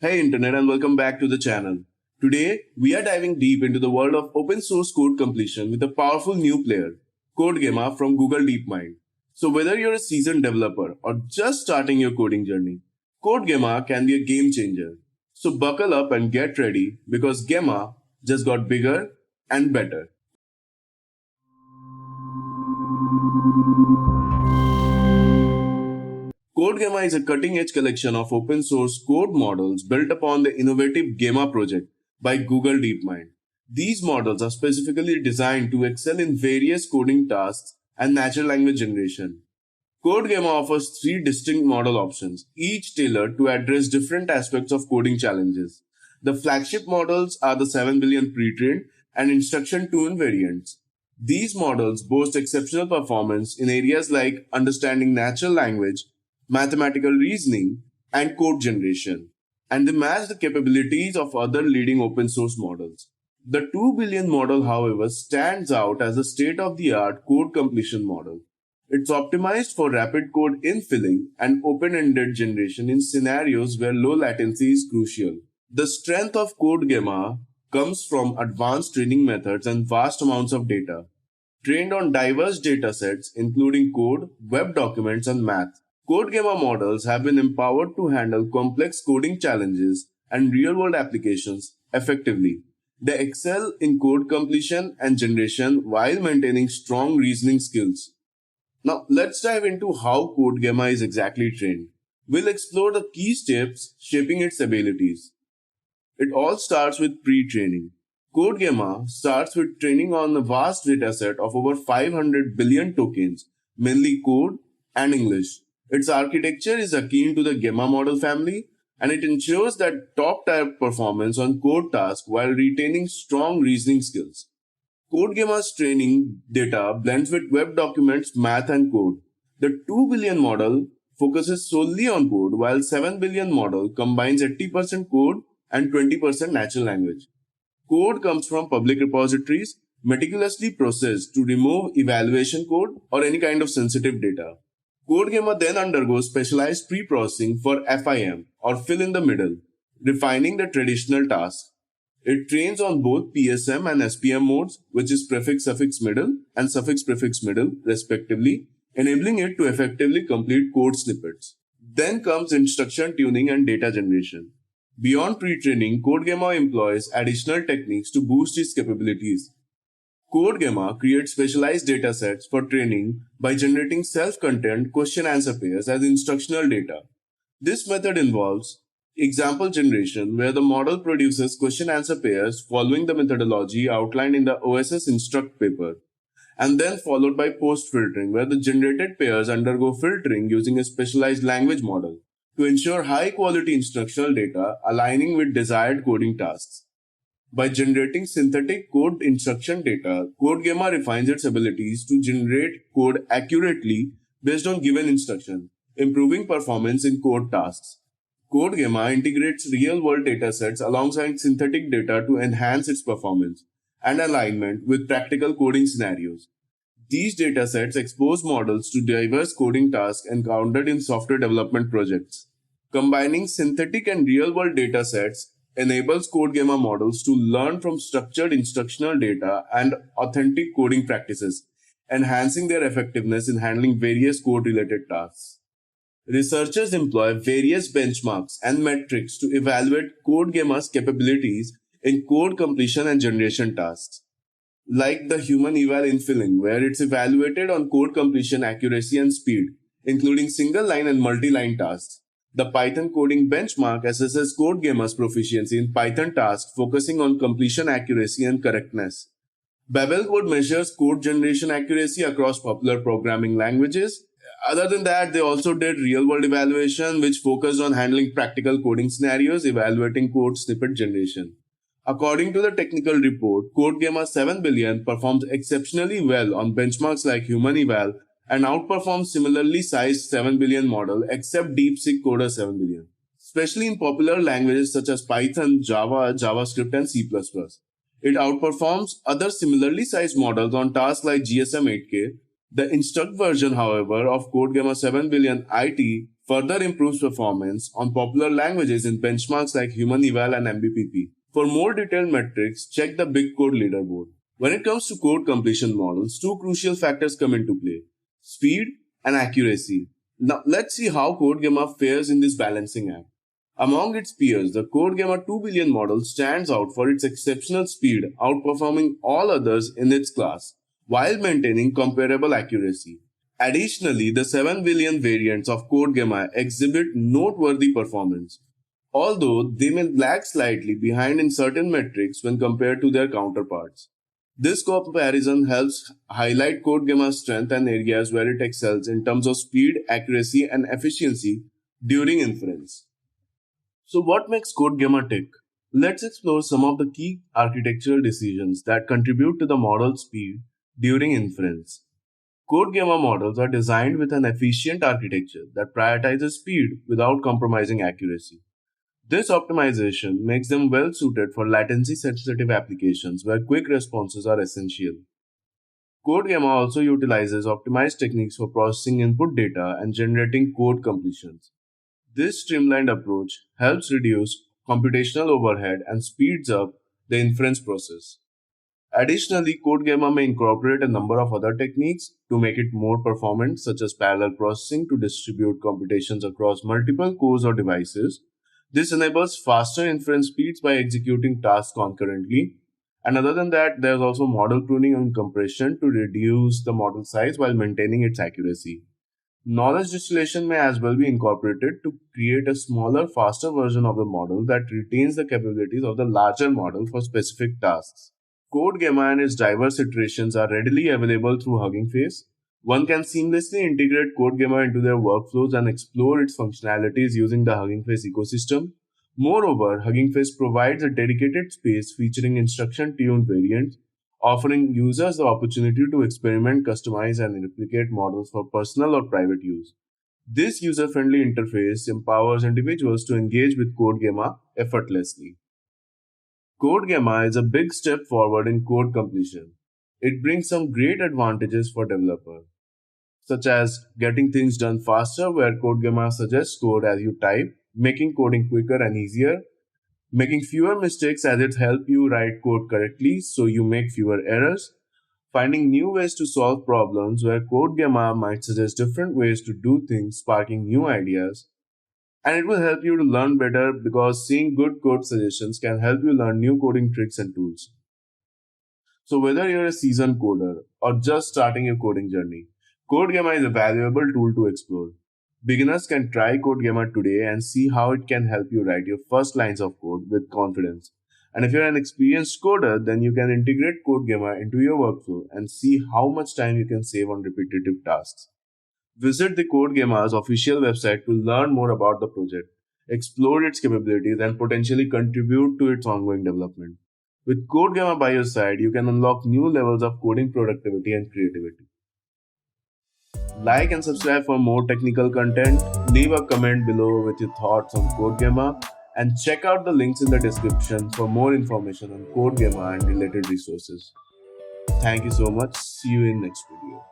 Hey Internet and welcome back to the channel. Today, we are diving deep into the world of open source code completion with a powerful new player, CodeGemma from Google DeepMind. So whether you're a seasoned developer or just starting your coding journey, CodeGemma can be a game changer. So buckle up and get ready because Gemma just got bigger and better. CodeGemma is a cutting-edge collection of open-source code models built upon the innovative Gemma project by Google DeepMind. These models are specifically designed to excel in various coding tasks and natural language generation. CodeGemma offers three distinct model options, each tailored to address different aspects of coding challenges. The flagship models are the 7 billion pre-trained and instruction tune variants. These models boast exceptional performance in areas like understanding natural language, mathematical reasoning, and code generation, and they match the capabilities of other leading open source models. The 2 billion model, however, stands out as a state-of-the-art code completion model. It's optimized for rapid code infilling and open-ended generation in scenarios where low latency is crucial. The strength of CodeGemma comes from advanced training methods and vast amounts of data. Trained on diverse datasets including code, web documents, and math, CodeGemma models have been empowered to handle complex coding challenges and real-world applications effectively. They excel in code completion and generation while maintaining strong reasoning skills. Now, let's dive into how CodeGemma is exactly trained. We'll explore the key steps shaping its abilities. It all starts with pre-training. CodeGemma starts with training on a vast dataset of over 500 billion tokens, mainly code and English. Its architecture is akin to the Gemma model family, and it ensures that top-tier performance on code tasks while retaining strong reasoning skills. CodeGemma's training data blends with web documents, math, and code. The 2 billion model focuses solely on code, while 7 billion model combines 80% code and 20% natural language. Code comes from public repositories, meticulously processed to remove evaluation code or any kind of sensitive data. CodeGemma then undergoes specialized pre-processing for FIM or fill in the middle, refining the traditional task. It trains on both PSM and SPM modes, which is prefix suffix middle and suffix prefix middle, respectively, enabling it to effectively complete code snippets. Then comes instruction tuning and data generation. Beyond pre-training, CodeGemma employs additional techniques to boost its capabilities. CodeGemma creates specialized datasets for training by generating self-contained question-answer pairs as instructional data. This method involves example generation, where the model produces question-answer pairs following the methodology outlined in the OSS Instruct paper, and then followed by post-filtering, where the generated pairs undergo filtering using a specialized language model to ensure high-quality instructional data aligning with desired coding tasks. By generating synthetic code instruction data, CodeGemma refines its abilities to generate code accurately based on given instruction, improving performance in code tasks. CodeGemma integrates real-world datasets alongside synthetic data to enhance its performance and alignment with practical coding scenarios. These datasets expose models to diverse coding tasks encountered in software development projects. Combining synthetic and real-world datasets enables CodeGemma models to learn from structured instructional data and authentic coding practices, enhancing their effectiveness in handling various code-related tasks. Researchers employ various benchmarks and metrics to evaluate CodeGemma's capabilities in code completion and generation tasks, like the human eval infilling, where it's evaluated on code completion accuracy and speed, including single-line and multi-line tasks. The Python coding benchmark assesses CodeGemma's proficiency in Python tasks, focusing on completion accuracy and correctness. Babel Code measures code generation accuracy across popular programming languages. Other than that, they also did real-world evaluation, which focused on handling practical coding scenarios, evaluating code snippet generation. According to the technical report, CodeGemma 7 billion performs exceptionally well on benchmarks like Human Eval and outperforms similarly sized 7 billion model except DeepSeek Coder 7 billion, especially in popular languages such as Python, Java, JavaScript, and C++. It outperforms other similarly sized models on tasks like GSM 8K. The Instruct version, however, of CodeGemma 7 billion IT further improves performance on popular languages in benchmarks like Human Eval and MBPP. For more detailed metrics, check the Big Code leaderboard. When it comes to code completion models, two crucial factors come into play: speed and accuracy. Now, let's see how CodeGamma fares in this balancing act. Among its peers, the CodeGamma 2 billion model stands out for its exceptional speed, outperforming all others in its class, while maintaining comparable accuracy. Additionally, the 7 billion variants of CodeGamma exhibit noteworthy performance, although they may lag slightly behind in certain metrics when compared to their counterparts. This comparison helps highlight CodeGamma's strength and areas where it excels in terms of speed, accuracy, and efficiency during inference. So, what makes CodeGamma tick? Let's explore some of the key architectural decisions that contribute to the model's speed during inference. CodeGamma models are designed with an efficient architecture that prioritizes speed without compromising accuracy. This optimization makes them well suited for latency sensitive applications where quick responses are essential. CodeGamma also utilizes optimized techniques for processing input data and generating code completions. This streamlined approach helps reduce computational overhead and speeds up the inference process. Additionally, CodeGamma may incorporate a number of other techniques to make it more performant, such as parallel processing to distribute computations across multiple cores or devices. This enables faster inference speeds by executing tasks concurrently. And other than that, there's also model pruning and compression to reduce the model size while maintaining its accuracy. Knowledge distillation may as well be incorporated to create a smaller, faster version of the model that retains the capabilities of the larger model for specific tasks. CodeGamma and its diverse iterations are readily available through Hugging Face. One can seamlessly integrate CodeGamma into their workflows and explore its functionalities using the Hugging Face ecosystem. Moreover, Hugging Face provides a dedicated space featuring instruction-tuned variants, offering users the opportunity to experiment, customize, and replicate models for personal or private use. This user-friendly interface empowers individuals to engage with CodeGamma effortlessly. CodeGamma is a big step forward in code completion. It brings some great advantages for developers, such as getting things done faster where CodeGamma suggests code as you type, making coding quicker and easier, making fewer mistakes as it helps you write code correctly so you make fewer errors, finding new ways to solve problems where CodeGamma might suggest different ways to do things, sparking new ideas, and it will help you to learn better because seeing good code suggestions can help you learn new coding tricks and tools. So whether you're a seasoned coder or just starting your coding journey, CodeGamma is a valuable tool to explore. Beginners can try CodeGamma today and see how it can help you write your first lines of code with confidence. And if you're an experienced coder, then you can integrate CodeGamma into your workflow and see how much time you can save on repetitive tasks. Visit the CodeGamma's official website to learn more about the project, explore its capabilities, and potentially contribute to its ongoing development. With CodeGamma by your side, you can unlock new levels of coding productivity and creativity. Like and subscribe for more technical content. Leave a comment below with your thoughts on CodeGamma and check out the links in the description for more information on CodeGamma and related resources. Thank you so much. See you in next video.